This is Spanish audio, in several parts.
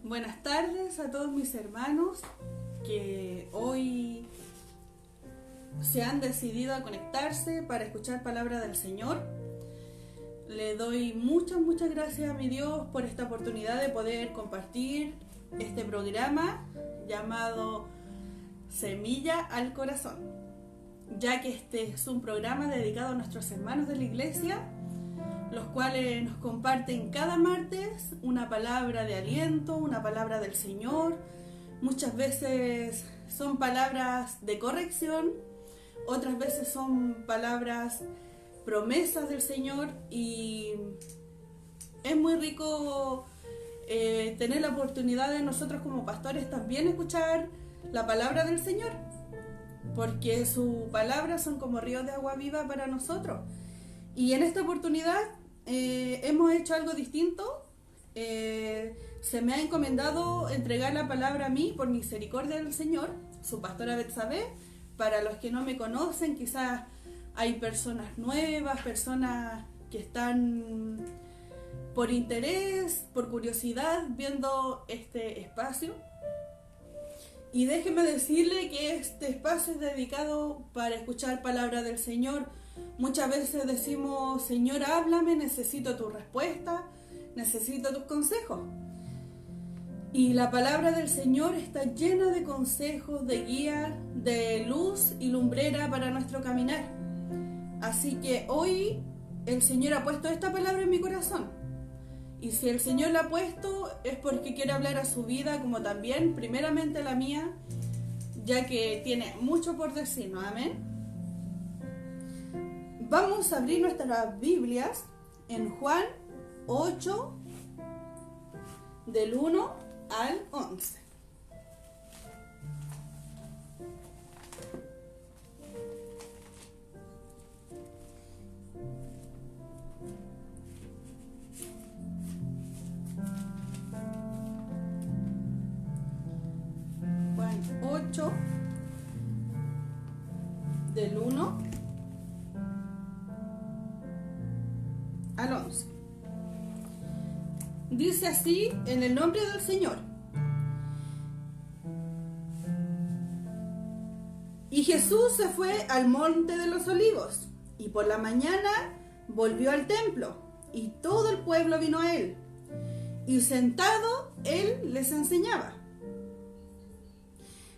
Buenas tardes a todos mis hermanos que hoy se han decidido a conectarse para escuchar palabra del Señor. Le doy muchas gracias a mi Dios por esta oportunidad de poder compartir este programa llamado Semilla al Corazón, ya que este es un programa dedicado a nuestros hermanos de la iglesia, los cuales nos comparten cada martes una palabra de aliento, una palabra del Señor. Muchas veces son palabras de corrección, otras veces son palabras, promesas del Señor, y es muy rico tener la oportunidad de nosotros como pastores también escuchar la palabra del Señor, porque sus palabras son como ríos de agua viva para nosotros. Y en esta oportunidad hemos hecho algo distinto. Se me ha encomendado entregar la palabra a mí por misericordia del Señor, su pastora Betsabé. Para los que no me conocen, quizás hay personas nuevas, personas que están por interés, por curiosidad, viendo este espacio. Y déjeme decirle que este espacio es dedicado para escuchar palabra del Señor. Muchas veces decimos: Señor, háblame, necesito tu respuesta, necesito tus consejos. Y la palabra del Señor está llena de consejos, de guía, de luz y lumbrera para nuestro caminar. Así que hoy el Señor ha puesto esta palabra en mi corazón. Y si el Señor la ha puesto es porque quiere hablar a su vida, como también primeramente a la mía, ya que tiene mucho por decirnos. Amén. Vamos a abrir nuestras Biblias en Juan 8, del 1 al 11. Juan 8, del 1 al 11. Dice así, en el nombre del Señor. Y Jesús se fue al monte de los olivos, y por la mañana volvió al templo, y todo el pueblo vino a él, y sentado él les enseñaba.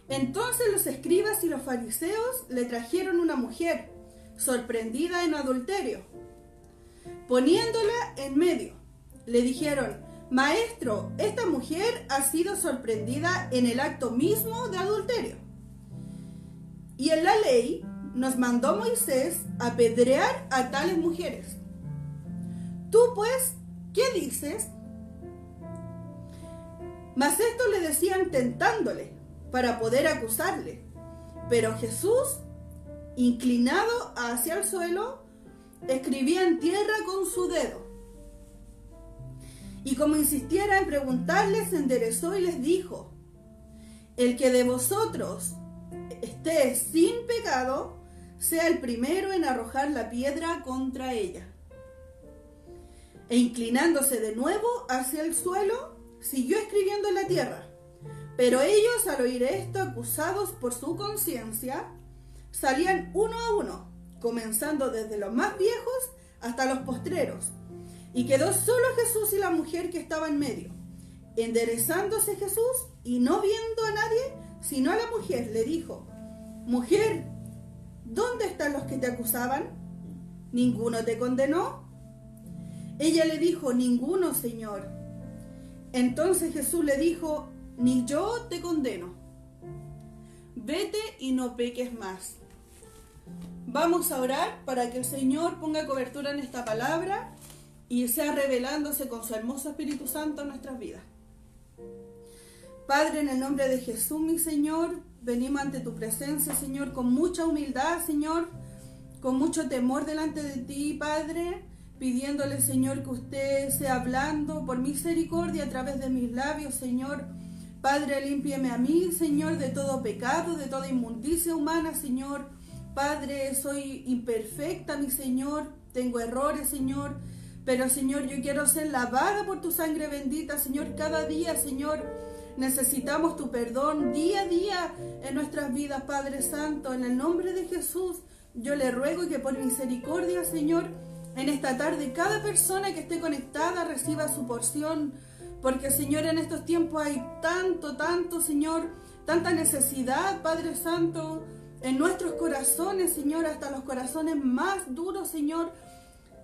Entonces los escribas y los fariseos le trajeron una mujer sorprendida en adulterio. Poniéndola en medio, le dijeron: Maestro, esta mujer ha sido sorprendida en el acto mismo de adulterio. Y en la ley nos mandó Moisés apedrear a tales mujeres. Tú pues, ¿qué dices? Mas esto le decían tentándole, para poder acusarle. Pero Jesús, inclinado hacia el suelo, escribía en tierra con su dedo. Y como insistiera en preguntarles, se enderezó y les dijo: El que de vosotros esté sin pecado, sea el primero en arrojar la piedra contra ella. E inclinándose de nuevo hacia el suelo, siguió escribiendo en la tierra. Pero ellos, al oír esto, acusados por su conciencia, salían uno a uno, comenzando desde los más viejos hasta los postreros. Y quedó solo Jesús y la mujer que estaba en medio. Enderezándose Jesús, y no viendo a nadie, sino a la mujer, le dijo: Mujer, ¿dónde están los que te acusaban? ¿Ninguno te condenó? Ella le dijo: Ninguno, Señor. Entonces Jesús le dijo: Ni yo te condeno. Vete y no peques más. Vamos a orar para que el Señor ponga cobertura en esta palabra y sea revelándose con su hermoso Espíritu Santo en nuestras vidas. Padre, en el nombre de Jesús, mi Señor, venimos ante tu presencia, Señor, con mucha humildad, Señor, con mucho temor delante de ti, Padre, pidiéndole, Señor, que usted sea hablando por misericordia a través de mis labios, Señor. Padre, límpiame a mí, Señor, de todo pecado, de toda inmundicia humana, Señor. Padre, soy imperfecta, mi Señor, tengo errores, Señor, Pero Señor, yo quiero ser lavada por tu sangre bendita, Señor, cada día, Señor. Necesitamos tu perdón día a día en nuestras vidas, Padre Santo. En el nombre de Jesús, yo le ruego que por misericordia, Señor, en esta tarde cada persona que esté conectada reciba su porción. Porque, Señor, en estos tiempos hay tanto, Señor, tanta necesidad, Padre Santo, en nuestros corazones, Señor, hasta los corazones más duros, Señor,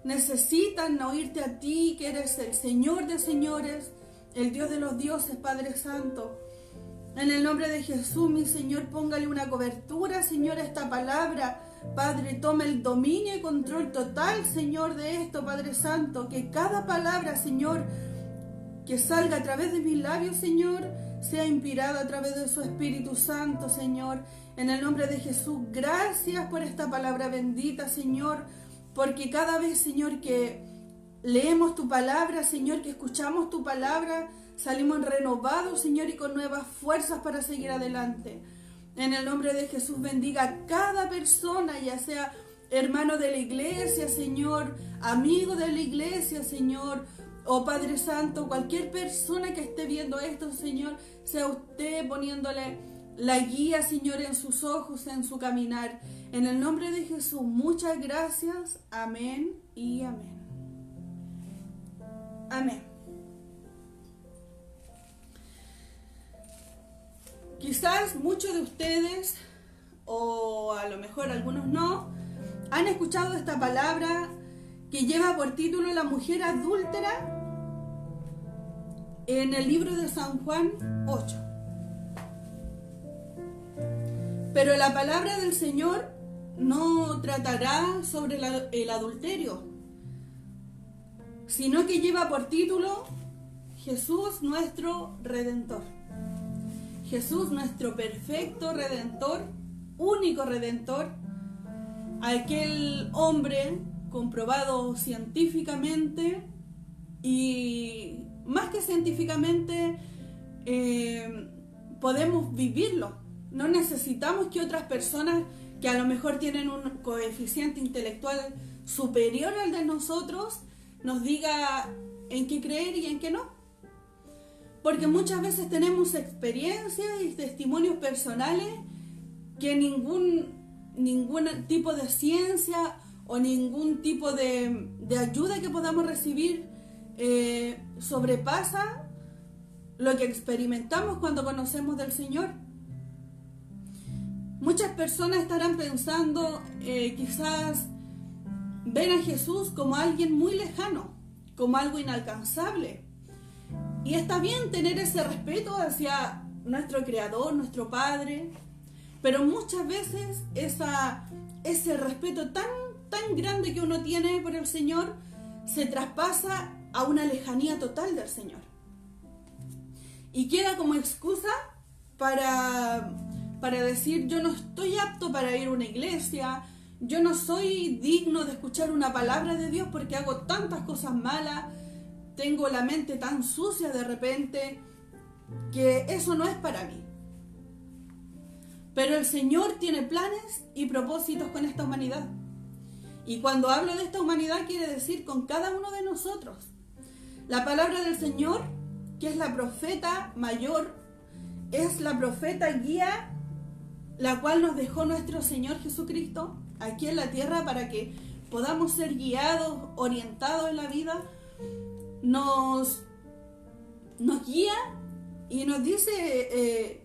necesitan oírte a ti, que eres el Señor de señores, el Dios de los dioses, Padre Santo. En el nombre de Jesús, mi Señor, póngale una cobertura, Señor, a esta palabra. Padre, tome el dominio y control total, Señor, de esto, Padre Santo. Que cada palabra, Señor, que salga a través de mis labios, Señor, sea inspirada a través de su Espíritu Santo, Señor. En el nombre de Jesús, gracias por esta palabra bendita, Señor. Porque cada vez, Señor, que leemos tu palabra, Señor, que escuchamos tu palabra, salimos renovados, Señor, y con nuevas fuerzas para seguir adelante. En el nombre de Jesús, bendiga a cada persona, ya sea hermano de la iglesia, Señor, amigo de la iglesia, Señor, o Padre Santo, cualquier persona que esté viendo esto, Señor, sea usted poniéndole la guía, Señor, en sus ojos, en su caminar. En el nombre de Jesús, muchas gracias. Amén y amén. Amén. Quizás muchos de ustedes, o a lo mejor algunos no, han escuchado esta palabra que lleva por título La mujer adúltera en el libro de San Juan 8. Pero la palabra del Señor no tratará sobre el adulterio, sino que lleva por título Jesús nuestro Redentor. Jesús nuestro perfecto Redentor, único Redentor, aquel hombre comprobado científicamente y más que científicamente podemos vivirlo. No necesitamos que otras personas que a lo mejor tienen un coeficiente intelectual superior al de nosotros nos diga en qué creer y en qué no. Porque muchas veces tenemos experiencias y testimonios personales que ningún tipo de ciencia o ningún tipo de ayuda que podamos recibir sobrepasa lo que experimentamos cuando conocemos del Señor. Muchas personas estarán pensando, quizás ven a Jesús como alguien muy lejano, como algo inalcanzable. Y está bien tener ese respeto hacia nuestro Creador, nuestro Padre, pero muchas veces ese respeto tan grande que uno tiene por el Señor se traspasa a una lejanía total del Señor. Y queda como excusa para decir, yo no estoy apto para ir a una iglesia, yo no soy digno de escuchar una palabra de Dios porque hago tantas cosas malas, tengo la mente tan sucia de repente, que eso no es para mí. Pero el Señor tiene planes y propósitos con esta humanidad. Y cuando hablo de esta humanidad quiere decir con cada uno de nosotros. La palabra del Señor, que es la profeta mayor, es la profeta guía, la cual nos dejó nuestro Señor Jesucristo aquí en la tierra para que podamos ser guiados, orientados en la vida. Nos guía y nos dice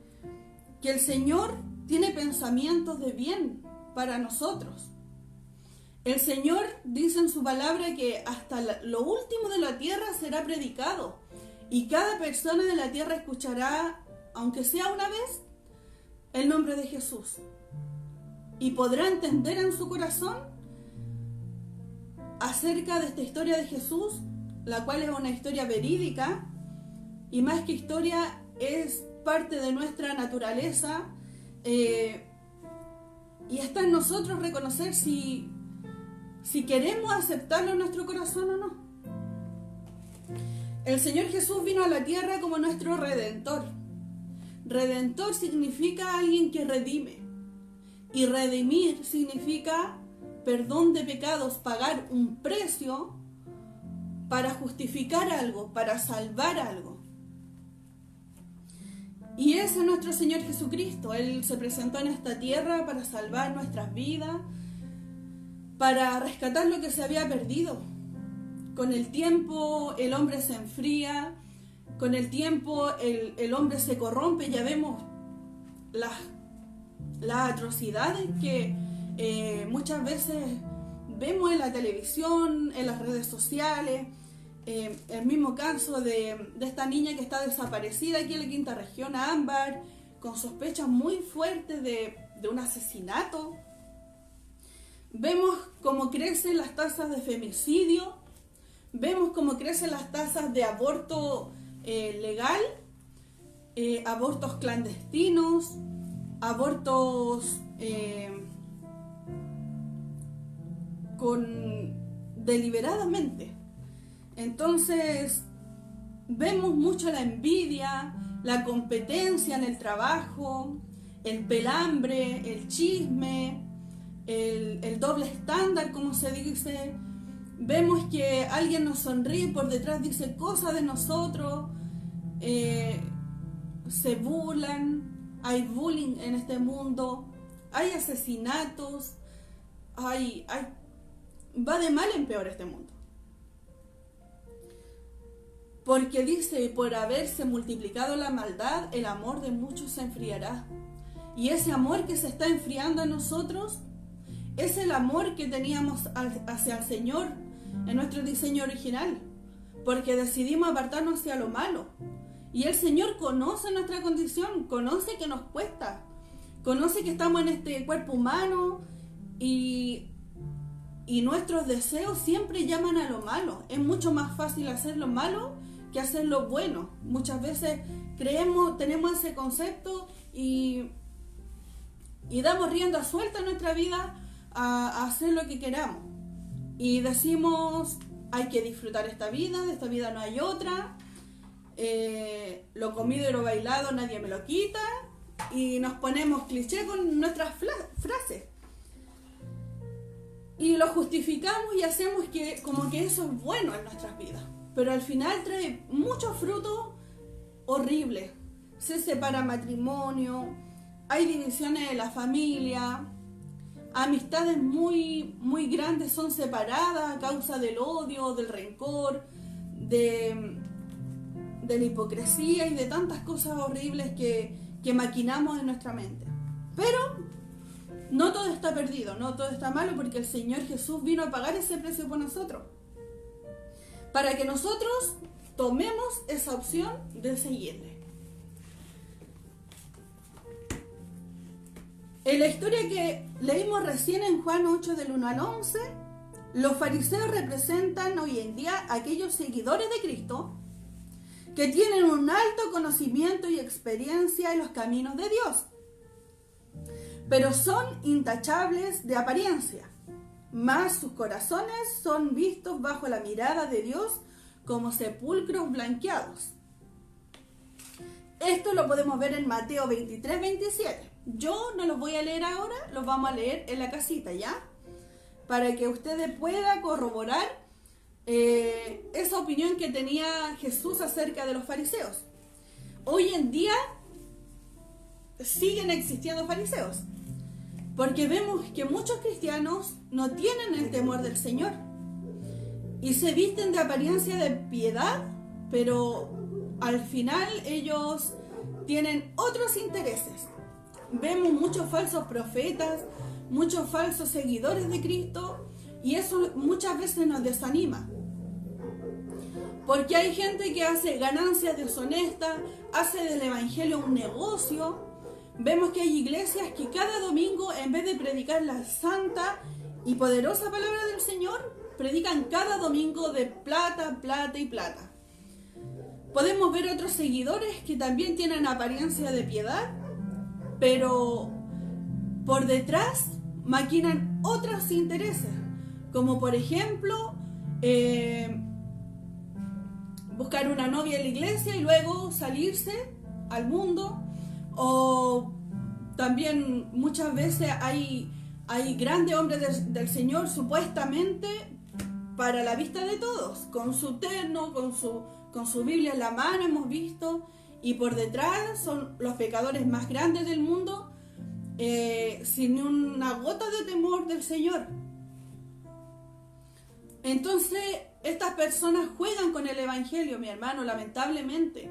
que el Señor tiene pensamientos de bien para nosotros. El Señor dice en su palabra que hasta lo último de la tierra será predicado y cada persona de la tierra escuchará, aunque sea una vez, el nombre de Jesús y podrá entender en su corazón acerca de esta historia de Jesús, la cual es una historia verídica y más que historia es parte de nuestra naturaleza, y está en nosotros reconocer si queremos aceptarlo en nuestro corazón o no. El Señor Jesús vino a la tierra como nuestro Redentor. Redentor significa alguien que redime, y redimir significa perdón de pecados, pagar un precio para justificar algo, para salvar algo. Y ese es nuestro Señor Jesucristo. Él se presentó en esta tierra para salvar nuestras vidas, para rescatar lo que se había perdido. Con el tiempo el hombre se enfría, con el tiempo el hombre se corrompe. Ya vemos las atrocidades que muchas veces vemos en la televisión, en las redes sociales. El mismo caso de esta niña que está desaparecida aquí en la Quinta Región, Ámbar, con sospechas muy fuertes de un asesinato. Vemos cómo crecen las tasas de femicidio, vemos cómo crecen las tasas de aborto legal, abortos clandestinos, abortos deliberadamente. Entonces, vemos mucho la envidia, la competencia en el trabajo, el pelambre, el chisme, el doble estándar, como se dice. Vemos que alguien nos sonríe y por detrás dice cosas de nosotros, se burlan, hay bullying en este mundo, hay asesinatos, va de mal en peor este mundo. Porque dice, por haberse multiplicado la maldad, el amor de muchos se enfriará. Y ese amor que se está enfriando en nosotros es el amor que teníamos hacia el Señor en nuestro diseño original. Porque decidimos apartarnos hacia lo malo. Y el Señor conoce nuestra condición, conoce que nos cuesta, conoce que estamos en este cuerpo humano y nuestros deseos siempre llaman a lo malo. Es mucho más fácil hacer lo malo que hacer lo bueno. Muchas veces tenemos ese concepto y damos rienda suelta en nuestra vida a hacer lo que queramos. Y decimos, hay que disfrutar de esta vida no hay otra. Lo comido y lo bailado nadie me lo quita. Y nos ponemos cliché con nuestras frases. Y lo justificamos y hacemos como que eso es bueno en nuestras vidas. Pero al final trae muchos frutos horribles. Se separa matrimonio, hay divisiones en la familia, amistades muy, muy grandes son separadas a causa del odio, del rencor, de la hipocresía y de tantas cosas horribles que maquinamos en nuestra mente. Pero no todo está perdido, no todo está malo, porque el Señor Jesús vino a pagar ese precio por nosotros, para que nosotros tomemos esa opción de seguirle. En la historia que leímos recién en Juan 8 del 1 al 11, los fariseos representan hoy en día a aquellos seguidores de Cristo que tienen un alto conocimiento y experiencia en los caminos de Dios, pero son intachables de apariencia. Mas sus corazones son vistos bajo la mirada de Dios como sepulcros blanqueados. Esto lo podemos ver en Mateo 23, 27. Yo no los voy a leer ahora, los vamos a leer en la casita, ¿ya? Para que ustedes puedan corroborar esa opinión que tenía Jesús acerca de los fariseos. Hoy en día siguen existiendo fariseos, porque vemos que muchos cristianos no tienen el temor del Señor y se visten de apariencia de piedad, pero al final ellos tienen otros intereses. Vemos muchos falsos profetas, muchos falsos seguidores de Cristo, y eso muchas veces nos desanima. Porque hay gente que hace ganancias deshonestas, hace del evangelio un negocio. Vemos que hay iglesias que cada domingo, en vez de predicar la santa y poderosa palabra del Señor, predican cada domingo de plata, plata y plata. Podemos ver otros seguidores que también tienen apariencia de piedad, pero por detrás maquinan otros intereses, como por ejemplo buscar una novia en la iglesia y luego salirse al mundo. O también muchas veces hay grandes hombres del Señor supuestamente para la vista de todos, con su terno, con su Biblia en la mano, hemos visto, y por detrás son los pecadores más grandes del mundo, sin una gota de temor del Señor. Entonces, estas personas juegan con el Evangelio, mi hermano, lamentablemente.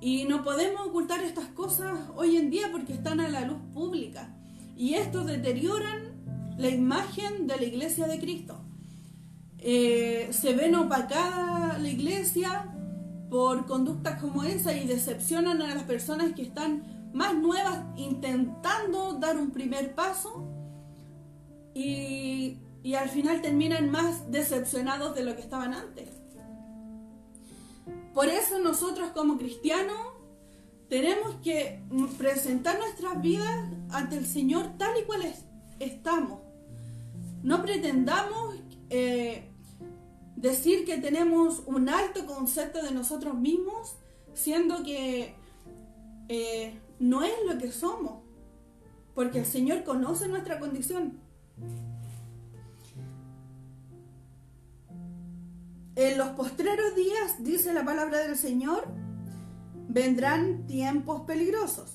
Y no podemos ocultar estas cosas hoy en día porque están a la luz pública. Y esto deterioran la imagen de la iglesia de Cristo. Se ven opacada la iglesia por conductas como esa y decepcionan a las personas que están más nuevas intentando dar un primer paso y al final terminan más decepcionados de lo que estaban antes. Por eso nosotros como cristianos tenemos que presentar nuestras vidas ante el Señor tal y cual estamos. No pretendamos decir que tenemos un alto concepto de nosotros mismos, siendo que no es lo que somos, porque el Señor conoce nuestra condición. En los postreros días, dice la palabra del Señor, vendrán tiempos peligrosos.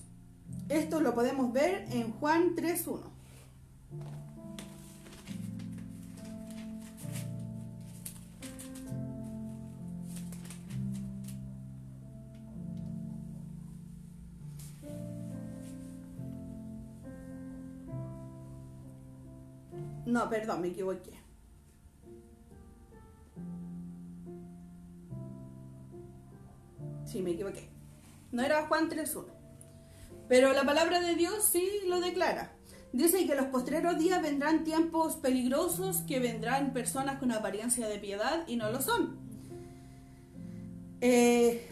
Esto lo podemos ver en Juan 3:1. No, perdón, me equivoqué. Sí, me equivoqué. No era Juan 3:1. Pero la palabra de Dios sí lo declara. Dice que en los postreros días vendrán tiempos peligrosos, que vendrán personas con apariencia de piedad y no lo son.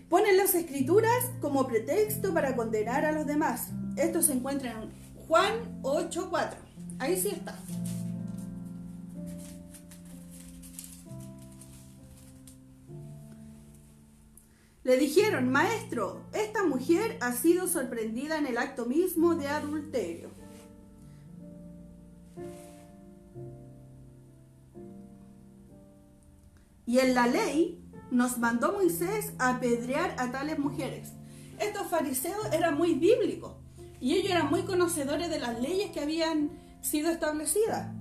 Ponen las escrituras como pretexto para condenar a los demás. Esto se encuentra en Juan 8:4. Ahí sí está. Le dijeron: Maestro, esta mujer ha sido sorprendida en el acto mismo de adulterio. Y en la ley nos mandó Moisés a apedrear a tales mujeres. Estos fariseos eran muy bíblicos y ellos eran muy conocedores de las leyes que habían sido establecidas.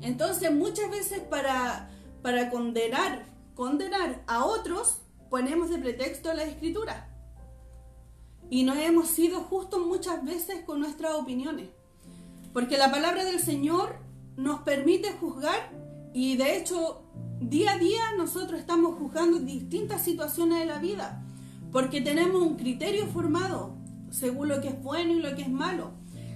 Entonces, muchas veces para condenar a otros, ponemos de pretexto la escritura. Y no hemos sido justos muchas veces con nuestras opiniones. Porque la palabra del Señor nos permite juzgar y de hecho día a día nosotros estamos juzgando distintas situaciones de la vida. Porque tenemos un criterio formado según lo que es bueno y lo que es malo.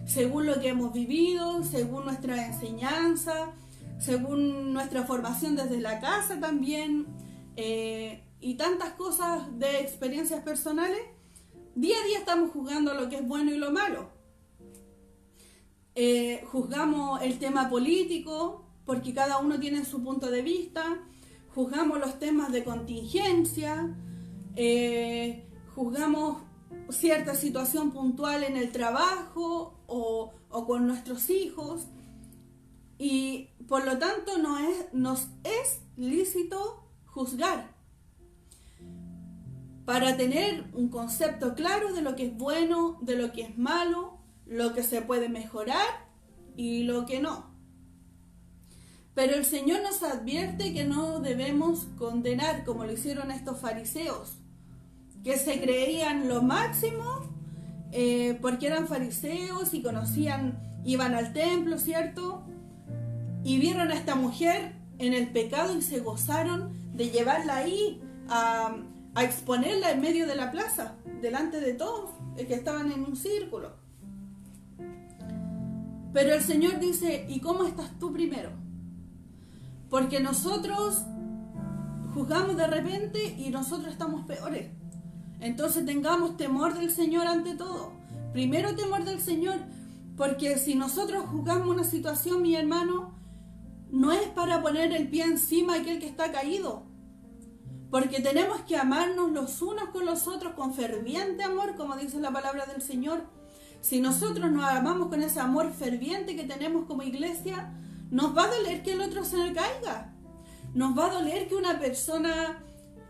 Según lo que hemos vivido, según nuestra enseñanza, según nuestra formación desde la casa también. Y tantas cosas de experiencias personales, día a día estamos juzgando lo que es bueno y lo malo. Juzgamos el tema político, porque cada uno tiene su punto de vista. Juzgamos los temas de contingencia. Juzgamos cierta situación puntual en el trabajo o con nuestros hijos. Y por lo tanto nos es lícito juzgar, para tener un concepto claro de lo que es bueno, de lo que es malo, lo que se puede mejorar y lo que no. Pero el Señor nos advierte que no debemos condenar como lo hicieron estos fariseos, que se creían lo máximo porque eran fariseos y conocían, iban al templo, ¿cierto? Y vieron a esta mujer en el pecado y se gozaron de llevarla ahí a exponerla en medio de la plaza, delante de todos, que estaban en un círculo. Pero el Señor dice: ¿y cómo estás tú primero? Porque nosotros juzgamos de repente y nosotros estamos peores. Entonces tengamos temor del Señor ante todo. Primero temor del Señor, porque si nosotros juzgamos una situación, mi hermano, no es para poner el pie encima de aquel que está caído. Porque tenemos que amarnos los unos con los otros con ferviente amor, como dice la palabra del Señor. Si nosotros nos amamos con ese amor ferviente que tenemos como iglesia, Nos va a doler que el otro se caiga. Nos va a doler que una persona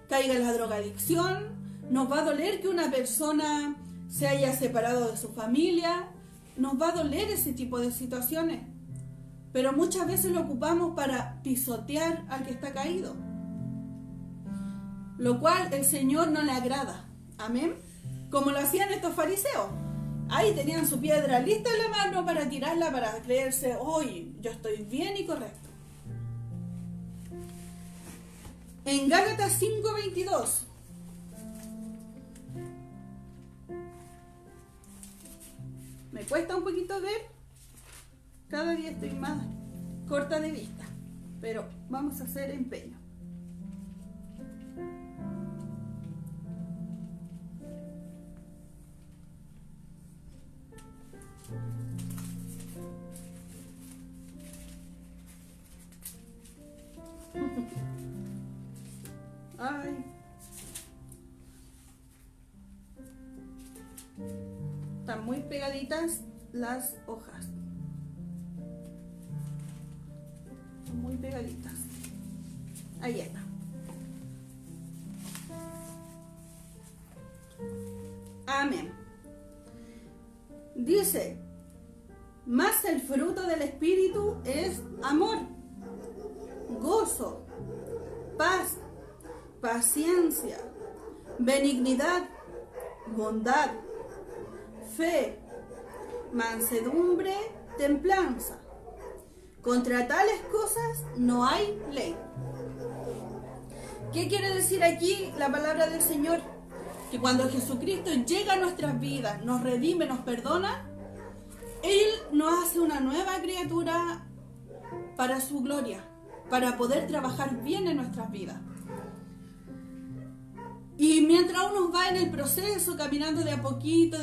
caiga en la drogadicción. Nos va a doler que una persona se haya separado de su familia. Nos va a doler ese tipo de situaciones. Pero muchas veces lo ocupamos para pisotear al que está caído. Lo cual el Señor no le agrada. Amén. Como lo hacían estos fariseos. Ahí tenían su piedra lista en la mano para tirarla, para creerse, hoy yo estoy bien y correcto. En Gálatas 5:22. Me cuesta un poquito ver. Cada día estoy más corta de vista. Pero vamos a hacer empeño. Ay. Están muy pegaditas las hojas. Están muy pegaditas. Ahí está. Amén. Dice, mas el fruto del Espíritu es amor, gozo, paz, paciencia, benignidad, bondad, fe, mansedumbre, templanza. Contra tales cosas no hay ley. ¿Qué quiere decir aquí la palabra del Señor? Que cuando Jesucristo llega a nuestras vidas, nos redime, nos perdona, Él nos hace una nueva criatura para su gloria, para poder trabajar bien en nuestras vidas. Y mientras uno va en el proceso, caminando de a poquito,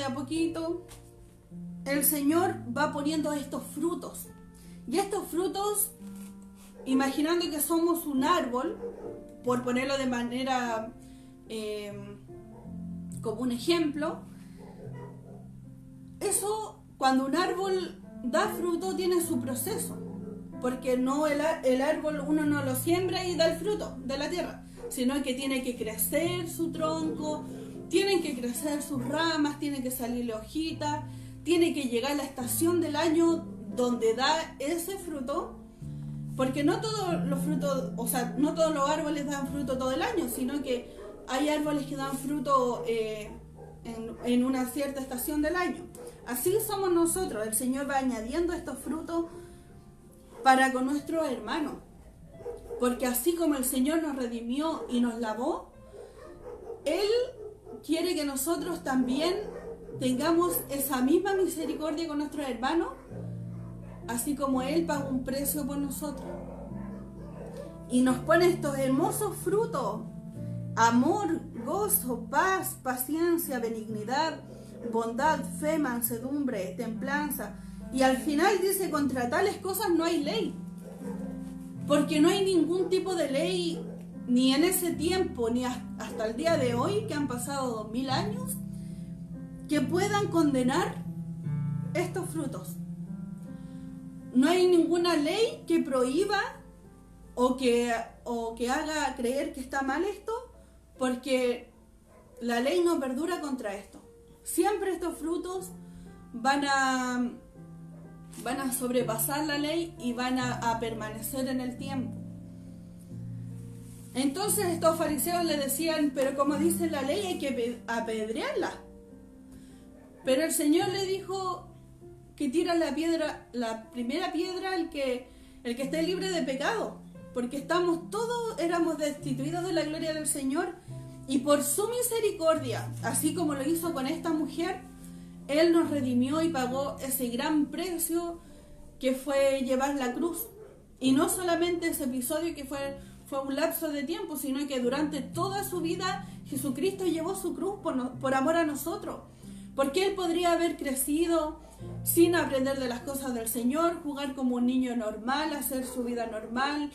el Señor va poniendo estos frutos. Y estos frutos, imaginando que somos un árbol, por ponerlo de manera como un ejemplo, eso, cuando un árbol da fruto, tiene su proceso. Porque no el árbol uno no lo siembra y da el fruto de la tierra, sino que tiene que crecer su tronco, tienen que crecer sus ramas, tiene que salirle hojitas, tiene que llegar la estación del año donde da ese fruto, porque no todos los frutos, o sea, no todos los árboles dan fruto todo el año, sino que hay árboles que dan fruto en una cierta estación del año. Así somos nosotros, el Señor va añadiendo estos frutos para con nuestros hermanos. Porque así como el Señor nos redimió y nos lavó, Él quiere que nosotros también tengamos esa misma misericordia con nuestros hermanos, así como Él pagó un precio por nosotros. Y nos pone estos hermosos frutos: amor, gozo, paz, paciencia, benignidad, bondad, fe, mansedumbre, templanza. Y al final dice, contra tales cosas no hay ley. Porque no hay ningún tipo de ley, ni en ese tiempo, ni hasta el día de hoy, que han pasado 2000 años, que puedan condenar estos frutos. No hay ninguna ley que prohíba o que haga creer que está mal esto, porque la ley no perdura contra esto. Siempre estos frutos van a sobrepasar la ley y van a permanecer en el tiempo. Entonces estos fariseos le decían, pero como dice la ley hay que apedrearla. Pero el Señor le dijo que tira la primera piedra el que esté libre de pecado, porque todos éramos destituidos de la gloria del Señor, y por su misericordia, así como lo hizo con esta mujer, Él nos redimió y pagó ese gran precio que fue llevar la cruz. Y no solamente ese episodio que fue un lapso de tiempo, sino que durante toda su vida Jesucristo llevó su cruz por amor a nosotros. Porque Él podría haber crecido sin aprender de las cosas del Señor, jugar como un niño normal, hacer su vida normal,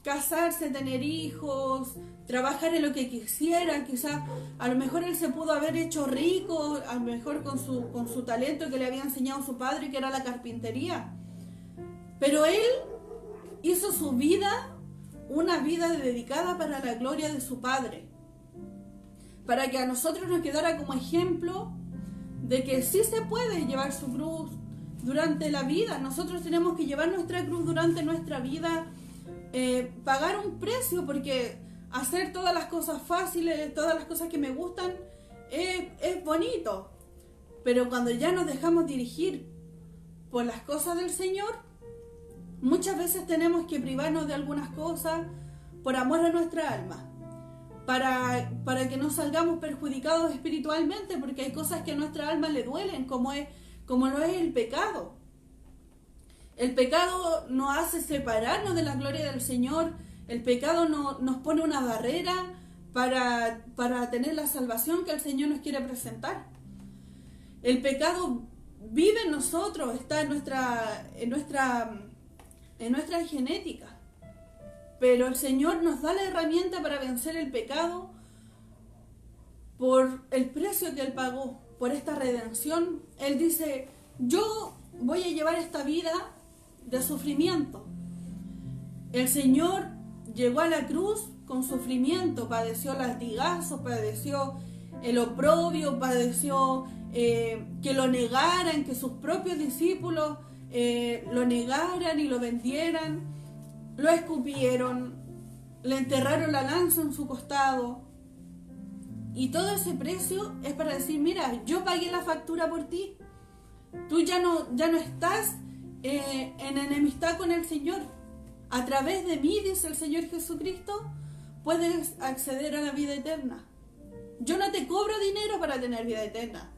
casarse, tener hijos, trabajar en lo que quisiera. Quizás a lo mejor Él se pudo haber hecho rico, a lo mejor con su talento que le había enseñado su padre, que era la carpintería. Pero Él hizo su vida una vida dedicada para la gloria de su Padre, para que a nosotros nos quedara como ejemplo de que sí se puede llevar su cruz durante la vida. Nosotros tenemos que llevar nuestra cruz durante nuestra vida, pagar un precio, porque hacer todas las cosas fáciles, todas las cosas que me gustan, es bonito, pero cuando ya nos dejamos dirigir por las cosas del Señor, muchas veces tenemos que privarnos de algunas cosas por amor a nuestra alma, para que no salgamos perjudicados espiritualmente, porque hay cosas que a nuestra alma le duelen, como lo es el pecado. El pecado nos hace separarnos de la gloria del Señor. El pecado nos pone una barrera para tener la salvación que el Señor nos quiere presentar. El pecado vive en nosotros, está en nuestra genética. Pero el Señor nos da la herramienta para vencer el pecado por el precio que Él pagó, por esta redención. Él dice, yo voy a llevar esta vida de sufrimiento. El Señor llegó a la cruz con sufrimiento, padeció latigazos, padeció el oprobio, padeció que lo negaran, que sus propios discípulos lo negaran y lo vendieran. Lo escupieron, le enterraron la lanza en su costado. Y todo ese precio es para decir, mira, yo pagué la factura por ti. Tú ya no estás en enemistad con el Señor. A través de mí, dice el Señor Jesucristo, puedes acceder a la vida eterna. Yo no te cobro dinero para tener vida eterna.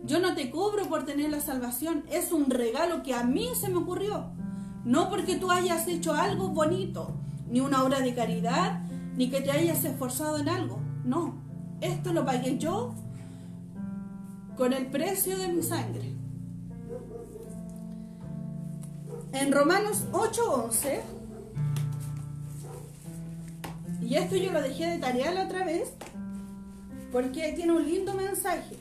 Yo no te cobro por tener la salvación. Es un regalo que a mí se me ocurrió. No porque tú hayas hecho algo bonito, ni una obra de caridad, ni que te hayas esforzado en algo. No, esto lo pagué yo con el precio de mi sangre. En Romanos 8:11, y esto yo lo dejé de tarea la otra vez, porque tiene un lindo mensaje.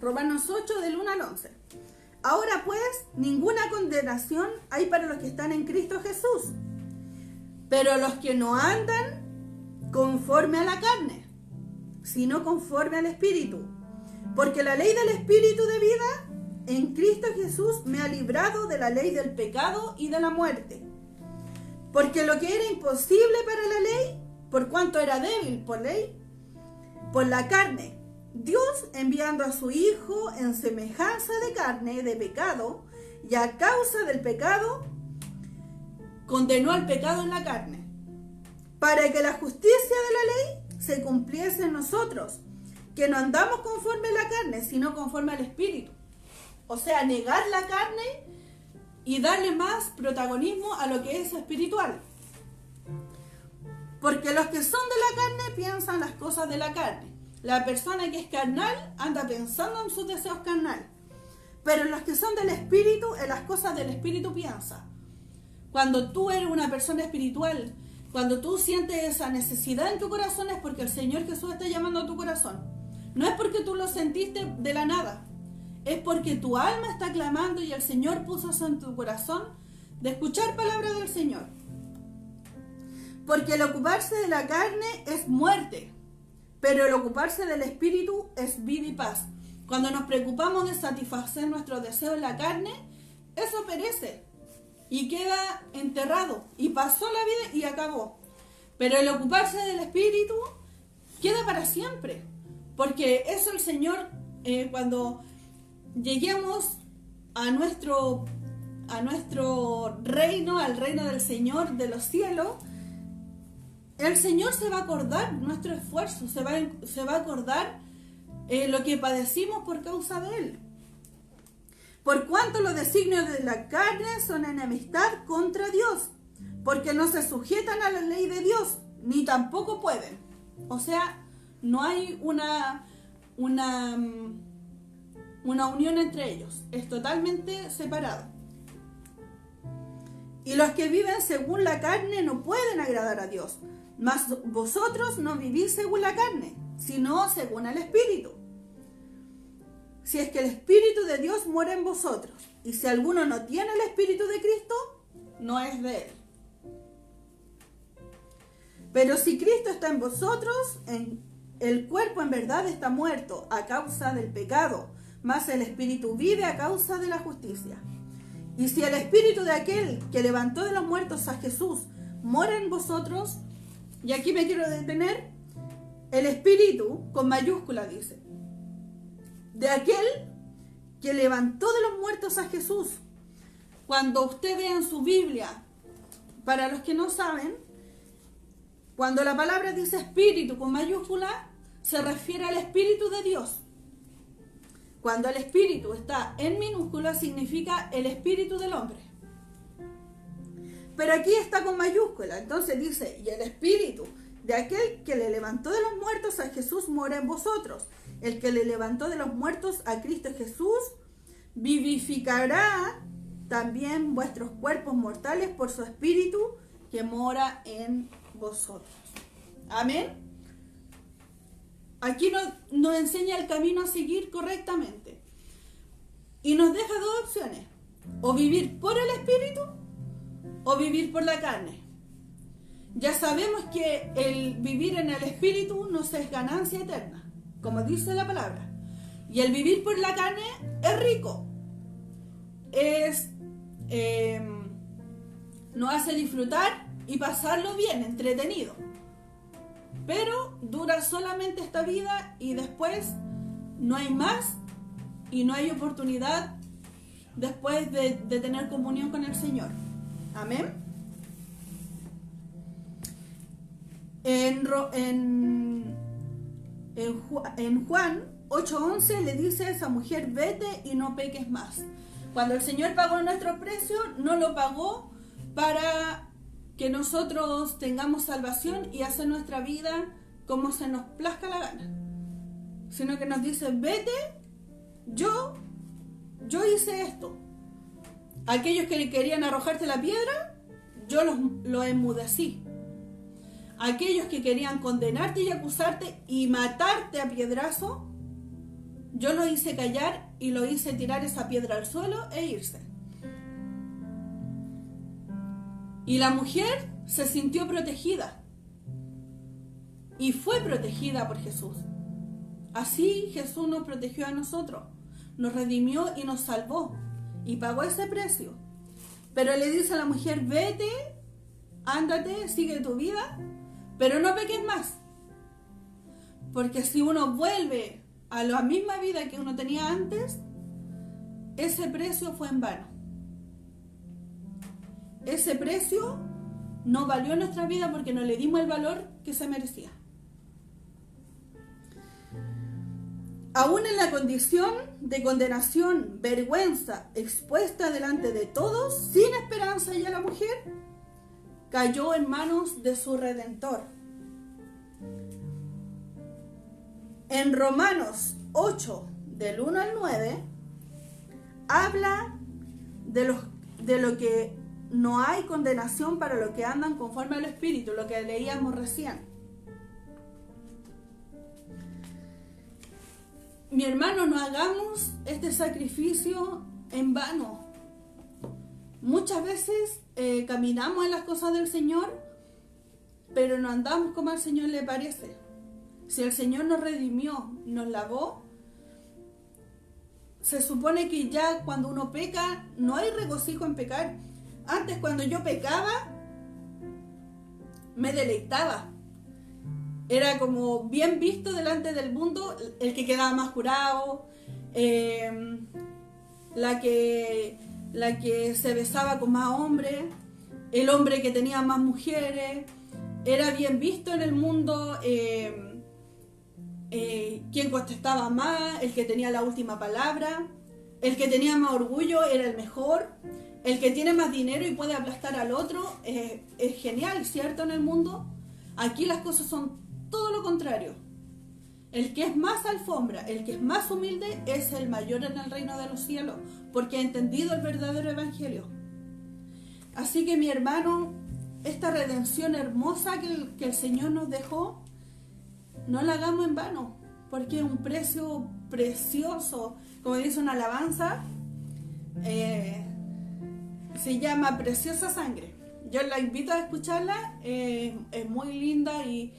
Romanos 8, del 1 al 11. Ahora pues, ninguna condenación hay para los que están en Cristo Jesús, pero los que no andan conforme a la carne, sino conforme al Espíritu. Porque la ley del Espíritu de vida en Cristo Jesús me ha librado de la ley del pecado y de la muerte. Porque lo que era imposible para la ley, por cuanto era débil por ley, por la carne, Dios, enviando a su Hijo en semejanza de carne, de pecado, y a causa del pecado, condenó al pecado en la carne, para que la justicia de la ley se cumpliese en nosotros, que no andamos conforme a la carne, sino conforme al Espíritu. O sea, negar la carne y darle más protagonismo a lo que es espiritual. Porque los que son de la carne piensan las cosas de la carne. La persona que es carnal anda pensando en sus deseos carnal. Pero los que son del Espíritu, en las cosas del Espíritu piensa. Cuando tú eres una persona espiritual, cuando tú sientes esa necesidad en tu corazón, es porque el Señor Jesús está llamando a tu corazón. No es porque tú lo sentiste de la nada. Es porque tu alma está clamando y el Señor puso eso en tu corazón de escuchar palabra del Señor. Porque el ocuparse de la carne es muerte, pero el ocuparse del Espíritu es vida y paz. Cuando nos preocupamos de satisfacer nuestros deseos en la carne, eso perece y queda enterrado. Y pasó la vida y acabó. Pero el ocuparse del Espíritu queda para siempre. Porque eso el Señor, cuando lleguemos a nuestro reino, al reino del Señor de los cielos, el Señor se va a acordar nuestro esfuerzo, se va a acordar lo que padecimos por causa de Él. Por cuanto los designios de la carne son enemistad contra Dios, porque no se sujetan a la ley de Dios, ni tampoco pueden. O sea, no hay una unión entre ellos, es totalmente separado. Y los que viven según la carne no pueden agradar a Dios. Mas vosotros no vivís según la carne, sino según el Espíritu. Si es que el Espíritu de Dios mora en vosotros. Y si alguno no tiene el Espíritu de Cristo, no es de él. Pero si Cristo está en vosotros, el cuerpo en verdad está muerto a causa del pecado, mas el Espíritu vive a causa de la justicia. Y si el Espíritu de aquel que levantó de los muertos a Jesús mora en vosotros, y aquí me quiero detener, el Espíritu, con mayúscula dice, de aquel que levantó de los muertos a Jesús. Cuando usted vea en su Biblia, para los que no saben, cuando la palabra dice Espíritu con mayúscula, se refiere al Espíritu de Dios. Cuando el Espíritu está en minúscula, significa el Espíritu del hombre. Pero aquí está con mayúscula, entonces dice, y el Espíritu de aquel que le levantó de los muertos a Jesús mora en vosotros. El que le levantó de los muertos a Cristo Jesús vivificará también vuestros cuerpos mortales por su Espíritu que mora en vosotros. Amén. Aquí nos enseña el camino a seguir correctamente. Y nos deja dos opciones. O vivir por el Espíritu o vivir por la carne. Ya sabemos que el vivir en el Espíritu nos es ganancia eterna, como dice la palabra. Y el vivir por la carne es rico. Nos hace disfrutar y pasarlo bien, entretenido. Pero dura solamente esta vida y después no hay más y no hay oportunidad después de tener comunión con el Señor. Amén. En Juan 8:11 le dice a esa mujer, vete y no peques más. Cuando el Señor pagó nuestro precio, no lo pagó para que nosotros tengamos salvación y hacer nuestra vida como se nos plazca la gana, sino que nos dice, vete, yo hice esto. Aquellos que le querían arrojarte la piedra, yo los enmudecí. Aquellos que querían condenarte y acusarte y matarte a piedrazo, yo los hice callar y los hice tirar esa piedra al suelo e irse. Y la mujer se sintió protegida y fue protegida por Jesús. Así Jesús nos protegió a nosotros, nos redimió y nos salvó y pagó ese precio. Pero le dice a la mujer, vete, ándate, sigue tu vida, pero no peques más. Porque si uno vuelve a la misma vida que uno tenía antes, ese precio fue en vano. Ese precio no valió nuestra vida porque no le dimos el valor que se merecía. Aún en la condición de condenación, vergüenza, expuesta delante de todos, sin esperanza ya la mujer, cayó en manos de su Redentor. En Romanos 8, del 1 al 9, habla de lo que no hay condenación para los que andan conforme al Espíritu, lo que leíamos recién. Mi hermano, no hagamos este sacrificio en vano. Muchas veces caminamos en las cosas del Señor, pero no andamos como al Señor le parece. Si el Señor nos redimió, nos lavó, se supone que ya cuando uno peca, no hay regocijo en pecar. Antes, cuando yo pecaba, me deleitaba. Era como bien visto delante del mundo el que quedaba más curado, la que se besaba con más hombres, el hombre que tenía más mujeres. Era bien visto en el mundo quien contestaba más, el que tenía la última palabra, el que tenía más orgullo era el mejor, el que tiene más dinero y puede aplastar al otro es genial, ¿cierto? En el mundo, aquí las cosas son todo lo contrario. El que es más alfombra, el que es más humilde, es el mayor en el reino de los cielos, porque ha entendido el verdadero evangelio. Así que mi hermano, esta redención hermosa que el Señor nos dejó, no la hagamos en vano, porque es un precio precioso, como dice una alabanza, se llama Preciosa Sangre. Yo la invito a escucharla, es muy linda y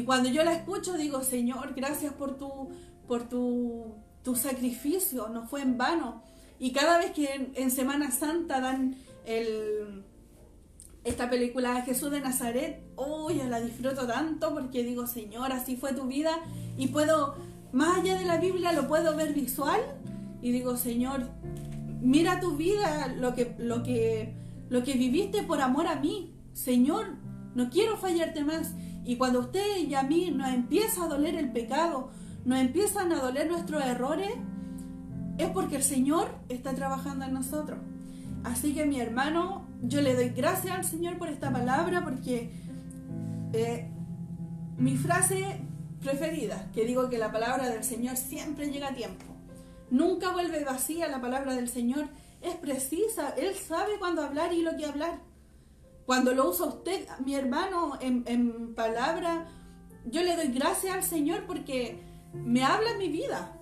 cuando yo la escucho digo, Señor, gracias por tu sacrificio, no fue en vano. Y cada vez que en Semana Santa dan esta película Jesús de Nazaret, yo la disfruto tanto porque digo, Señor, así fue tu vida, y puedo, más allá de la Biblia, lo puedo ver visual y digo, Señor, mira tu vida, lo que viviste por amor a mí. Señor, no quiero fallarte más. Y cuando usted y a mí nos empieza a doler el pecado, nos empiezan a doler nuestros errores, es porque el Señor está trabajando en nosotros. Así que mi hermano, yo le doy gracias al Señor por esta palabra, porque mi frase preferida, que digo que la palabra del Señor siempre llega a tiempo. Nunca vuelve vacía. La palabra del Señor es precisa. Él sabe cuándo hablar y lo que hablar. Cuando lo usa usted, mi hermano, en palabra, yo le doy gracias al Señor porque me habla en mi vida.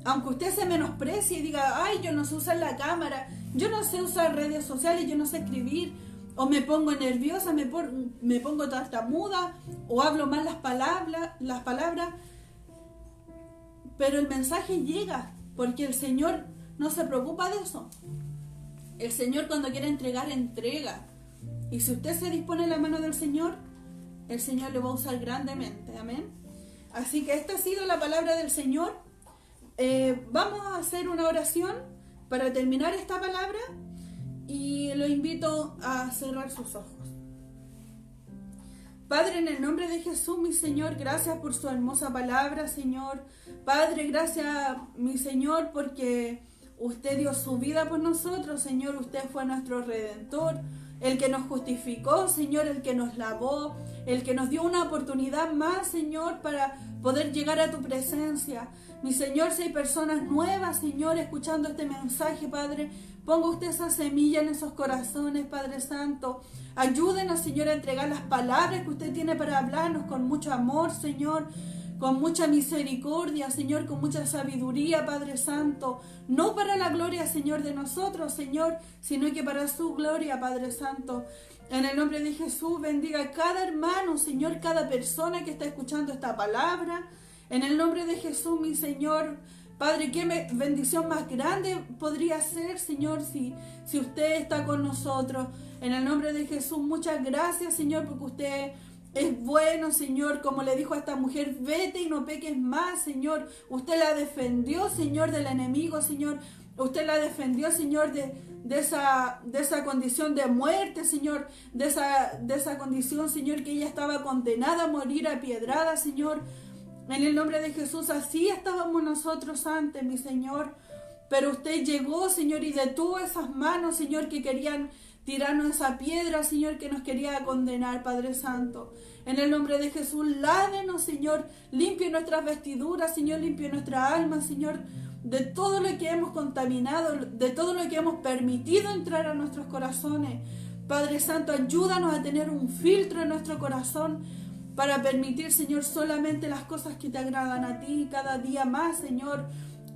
Aunque usted se menosprecie y diga, ay, yo no sé usar la cámara, yo no sé usar redes sociales, yo no sé escribir, o me pongo nerviosa, me pongo tartamuda, o hablo mal las palabras, pero el mensaje llega, porque el Señor no se preocupa de eso. El Señor, cuando quiere entregar, entrega. Y si usted se dispone en la mano del Señor, el Señor le va a usar grandemente. Amén. Así que esta ha sido la palabra del Señor. Vamos a hacer una oración para terminar esta palabra y lo invito a cerrar sus ojos. Padre, en el nombre de Jesús, mi Señor, gracias por su hermosa palabra, Señor. Padre, gracias, mi Señor, porque usted dio su vida por nosotros, Señor. Usted fue nuestro Redentor, el que nos justificó, Señor, el que nos lavó, el que nos dio una oportunidad más, Señor, para poder llegar a tu presencia. Mi Señor, si hay personas nuevas, Señor, escuchando este mensaje, Padre, ponga usted esa semilla en esos corazones, Padre Santo. Ayúdenos, Señor, a entregar las palabras que usted tiene para hablarnos con mucho amor, Señor, con mucha misericordia, Señor, con mucha sabiduría, Padre Santo. No para la gloria, Señor, de nosotros, Señor, sino que para su gloria, Padre Santo. En el nombre de Jesús, bendiga a cada hermano, Señor, cada persona que está escuchando esta palabra. En el nombre de Jesús, mi Señor, Padre, qué bendición más grande podría ser, Señor, si usted está con nosotros. En el nombre de Jesús, muchas gracias, Señor, porque usted es bueno, Señor. Como le dijo a esta mujer, vete y no peques más, Señor. Usted la defendió, Señor, del enemigo, Señor. Usted la defendió, Señor, de esa condición de muerte, Señor. De esa condición, Señor, que ella estaba condenada a morir apiedrada, Señor. En el nombre de Jesús, así estábamos nosotros antes, mi Señor. Pero usted llegó, Señor, y detuvo esas manos, Señor, que querían tirarnos esa piedra, Señor, que nos quería condenar, Padre Santo. En el nombre de Jesús, lávenos, Señor. Limpie nuestras vestiduras, Señor. Limpie nuestra alma, Señor, de todo lo que hemos contaminado, de todo lo que hemos permitido entrar a nuestros corazones. Padre Santo, ayúdanos a tener un filtro en nuestro corazón para permitir, Señor, solamente las cosas que te agradan a ti cada día más, Señor.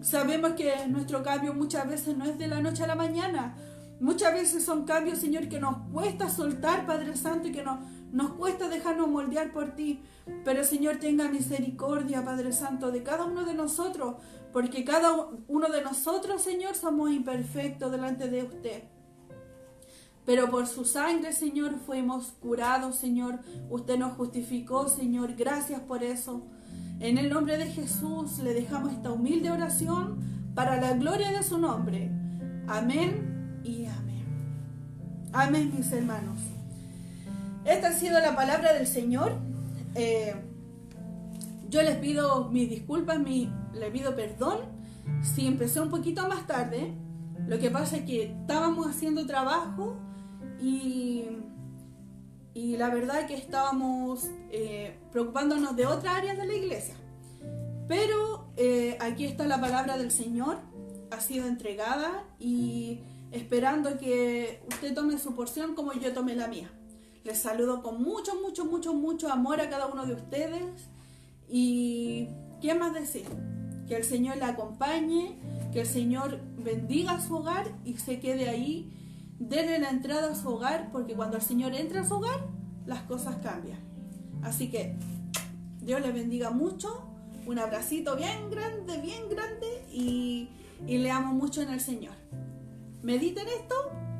Sabemos que nuestro cambio muchas veces no es de la noche a la mañana. Muchas veces son cambios, Señor, que nos cuesta soltar, Padre Santo, y que nos cuesta dejarnos moldear por ti. Pero, Señor, tenga misericordia, Padre Santo, de cada uno de nosotros, porque cada uno de nosotros, Señor, somos imperfectos delante de usted. Pero por su sangre, Señor, fuimos curados, Señor. Usted nos justificó, Señor. Gracias por eso. En el nombre de Jesús le dejamos esta humilde oración para la gloria de su nombre. Amén y amén. Amén, mis hermanos. Esta ha sido la palabra del Señor. Yo les pido mis disculpas, les pido perdón si empecé un poquito más tarde. Lo que pasa es que estábamos haciendo trabajo y la verdad que estábamos preocupándonos de otras áreas de la iglesia. Pero aquí está la palabra del Señor, ha sido entregada y esperando que usted tome su porción como yo tomé la mía. Les saludo con mucho, mucho, mucho, mucho amor a cada uno de ustedes. Y ¿qué más decir? Que el Señor la acompañe, que el Señor bendiga su hogar y se quede ahí. Denle la entrada a su hogar, porque cuando el Señor entra a su hogar, las cosas cambian. Así que Dios les bendiga mucho. Un abracito bien grande y le amo mucho en el Señor. Mediten esto,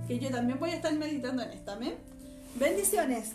que yo también voy a estar meditando en esto. Amén. Bendiciones.